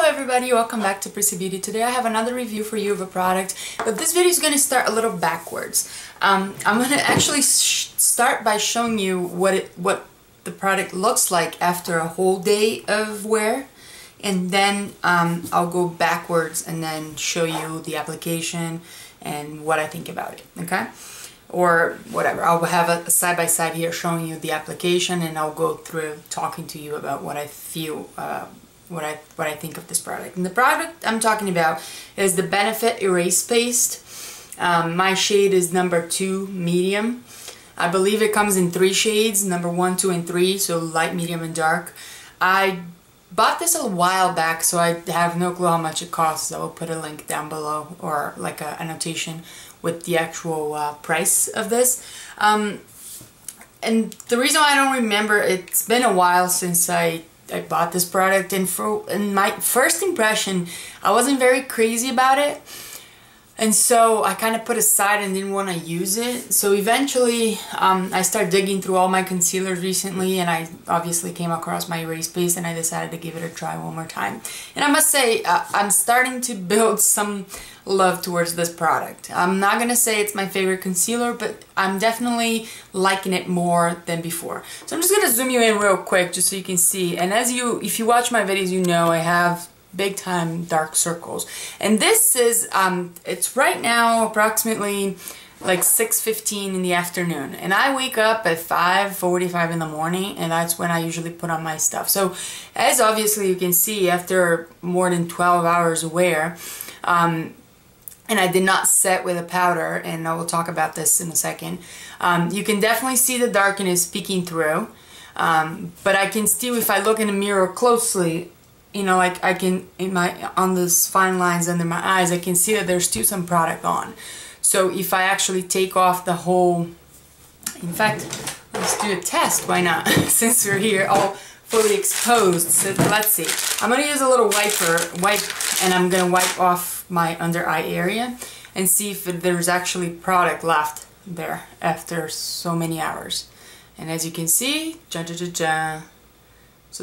everybody, welcome back to Prissy Beauty. Today I have another review for you of a product, but this video is going to start a little backwards. I'm going to actually start by showing you what the product looks like after a whole day of wear, and then I'll go backwards and then show you the application and what I think about it, okay? Or whatever. I'll have a side-by-side here showing you the application, and I'll go through talking to you about what I feel, what I think of this product. And the product I'm talking about is the Benefit Erase Paste. My shade is number 2 medium. I believe it comes in 3 shades, number 1, 2, and 3, so light, medium, and dark. I bought this a while back, so I have no clue how much it costs. I will put a link down below, or like a annotation with the actual price of this. And the reason why I don't remember, it's been a while since I bought this product, and in my first impression I wasn't very crazy about it, and so I kind of put aside and didn't want to use it. So eventually I started digging through all my concealers recently, and I obviously came across my Erase Paste, and I decided to give it a try one more time. And I must say, I'm starting to build some love towards this product. I'm not gonna say it's my favorite concealer, but I'm definitely liking it more than before. So I'm just gonna zoom you in real quick just so you can see. And if you watch my videos, you know I have big time dark circles. And this is, it's right now approximately like 6:15 in the afternoon, and I wake up at 5:45 in the morning, and that's when I usually put on my stuff. So as obviously you can see, after more than 12 hours of wear, and I did not set with a powder, and I will talk about this in a second. You can definitely see the darkness peeking through, but I can still, if I look in the mirror closely, you know, like I can, on those fine lines under my eyes, I can see that there's still some product on. So if I actually take off the whole, in fact, let's do a test, why not? Since we're here all fully exposed. So let's see. I'm going to use a little wipe, and I'm going to wipe off my under eye area and see if there's actually product left there after so many hours. And as you can see, so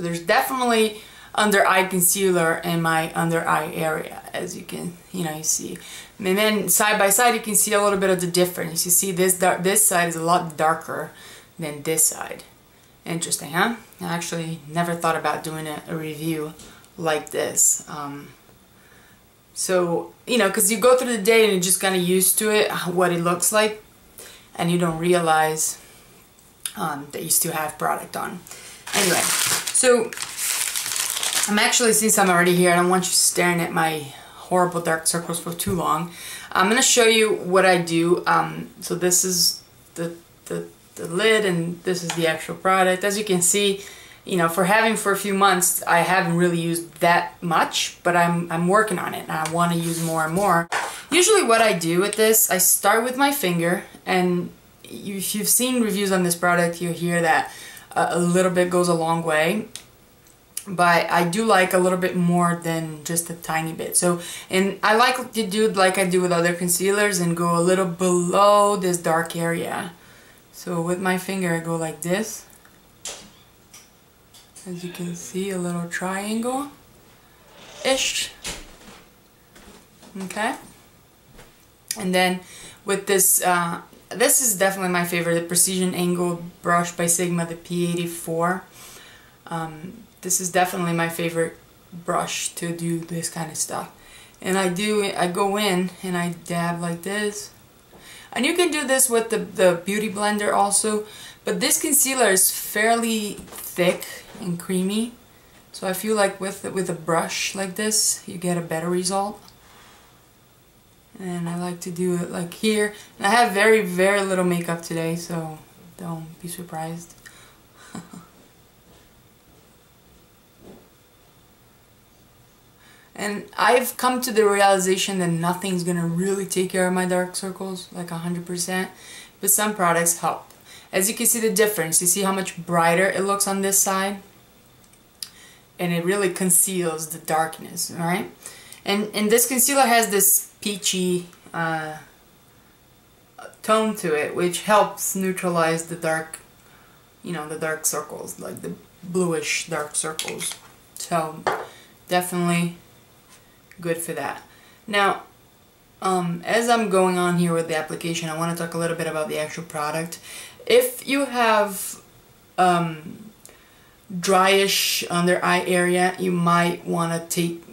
there's definitely under eye concealer in my under eye area, as you can, you see. And then side by side you can see a little bit of the difference. You see this side is a lot darker than this side. Interesting, huh? I actually never thought about doing a review like this. So, because you go through the day and you're just kind of used to it, what it looks like, and you don't realize that you still have product on. Anyway, so I'm actually, since I'm already here, I don't want you staring at my horrible dark circles for too long. I'm going to show you what I do. So this is the lid, and this is the actual product. As you can see, for a few months, I haven't really used that much, but I'm working on it, and I want to use more and more. Usually what I do with this, I start with my finger, and if you've seen reviews on this product, you hear that a little bit goes a long way. But I do like a little bit more than just a tiny bit. So, and I like to do like I do with other concealers and go a little below this dark area. So with my finger I go like this. As you can see, a little triangle-ish. Okay. And then with this, this is definitely my favorite, the Precision Angled Brush by Sigma, the P84. This is definitely my favorite brush to do this kind of stuff. And I go in and I dab like this. And you can do this with the Beauty Blender also, but this concealer is fairly thick and creamy. So I feel like with a brush like this, you get a better result. And I like to do it like here. And I have very, very little makeup today, so don't be surprised. And I've come to the realization that nothing's gonna really take care of my dark circles, like 100%, but some products help. As you can see the difference, you see how much brighter it looks on this side? And it really conceals the darkness, alright? And this concealer has this peachy tone to it, which helps neutralize the dark, the dark circles, like the bluish dark circles. So definitely good for that. Now, as I'm going on here with the application, I want to talk a little bit about the actual product. If you have dryish under eye area, you might want to take,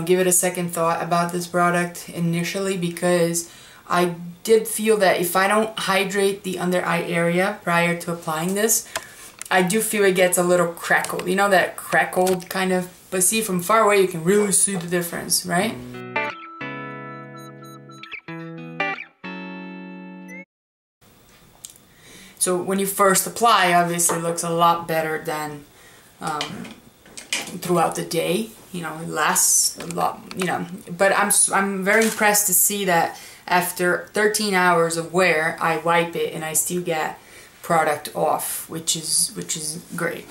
give it a second thought about this product initially, because I did feel that if I don't hydrate the under eye area prior to applying this, I do feel it gets a little crackled. You know, that crackled kind of, but see, from far away you can really see the difference, right? So when you first apply, obviously it looks a lot better than throughout the day. You know, it lasts a lot, but I'm very impressed to see that after 13 hours of wear, I wipe it and I still get product off, which is great.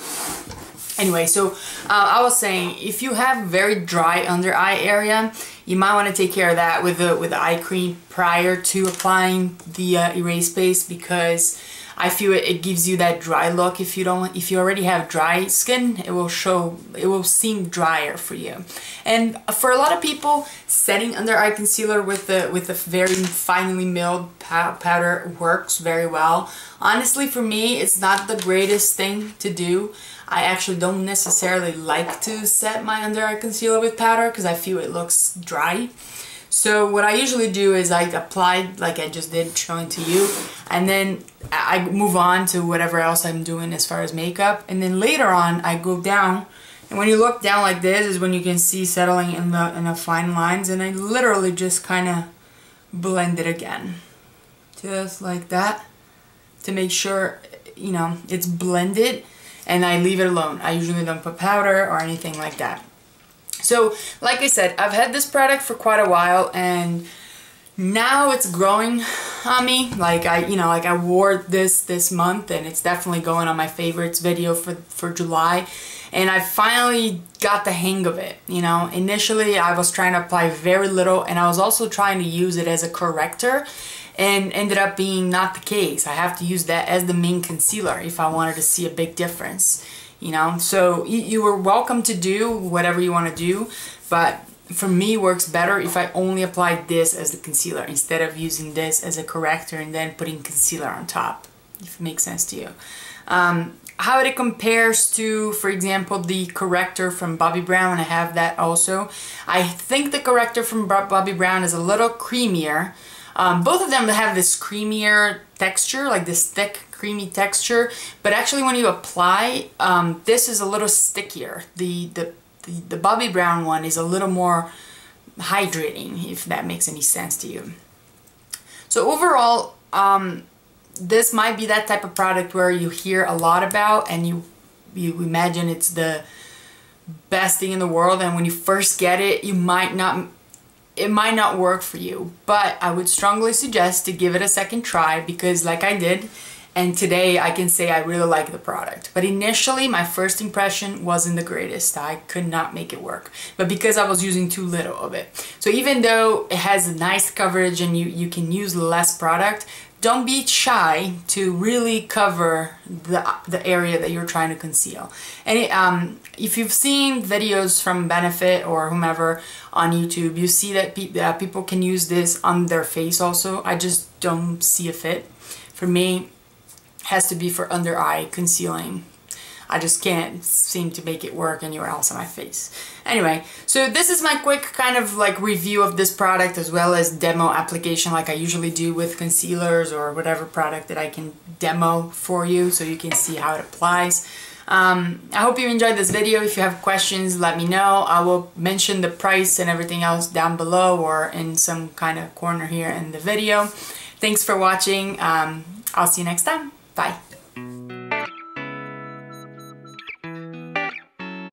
Anyway, so I was saying, if you have very dry under eye area, you might want to take care of that with the eye cream prior to applying the erase base, because I feel it gives you that dry look. If you already have dry skin, it will seem drier for you. And for a lot of people, setting under eye concealer with a very finely milled powder works very well. Honestly, for me, it's not the greatest thing to do. I actually don't necessarily like to set my under eye concealer with powder because I feel it looks dry. So what I usually do is I apply like I just did showing to you, and then I move on to whatever else I'm doing as far as makeup, and then later on I go down, and when you look down like this is when you can see settling in the fine lines, and I literally just kind of blend it again, just like that, to make sure it's blended, and I leave it alone. I usually don't put powder or anything like that. So, like I said, I've had this product for quite a while, and now it's growing on me. Like I wore this month, and it's definitely going on my favorites video for July, and I finally got the hang of it. Initially I was trying to apply very little, and I was also trying to use it as a corrector, and ended up being not the case. I have to use that as the main concealer if I wanted to see a big difference. So you were welcome to do whatever you want to do, but for me it works better if I only apply this as the concealer instead of using this as a corrector and then putting concealer on top, if it makes sense to you. How it compares to, for example, the corrector from Bobbi Brown, I have that also. I think the corrector from Bobbi Brown is a little creamier. Both of them have this creamier texture, like this thick creamy texture, but actually when you apply, this is a little stickier. The Bobbi Brown one is a little more hydrating, if that makes any sense to you. So overall, this might be that type of product where you hear a lot about and you imagine it's the best thing in the world, and when you first get it, it might not work for you, but I would strongly suggest to give it a second try, because like I did, and today I can say I really like the product. But initially my first impression wasn't the greatest. I could not make it work, but because I was using too little of it. So even though it has a nice coverage and you can use less product, don't be shy to really cover the area that you're trying to conceal. And if you've seen videos from Benefit or whomever on YouTube, you see that people can use this on their face also. I just don't see a fit. For me, it has to be for under eye concealing. I just can't seem to make it work anywhere else on my face. Anyway, so this is my quick kind of like review of this product, as well as demo application like I usually do with concealers or whatever product that I can demo for you so you can see how it applies. I hope you enjoyed this video. If you have questions, let me know. I will mention the price and everything else down below or in some kind of corner here in the video. Thanks for watching. I'll see you next time. Bye.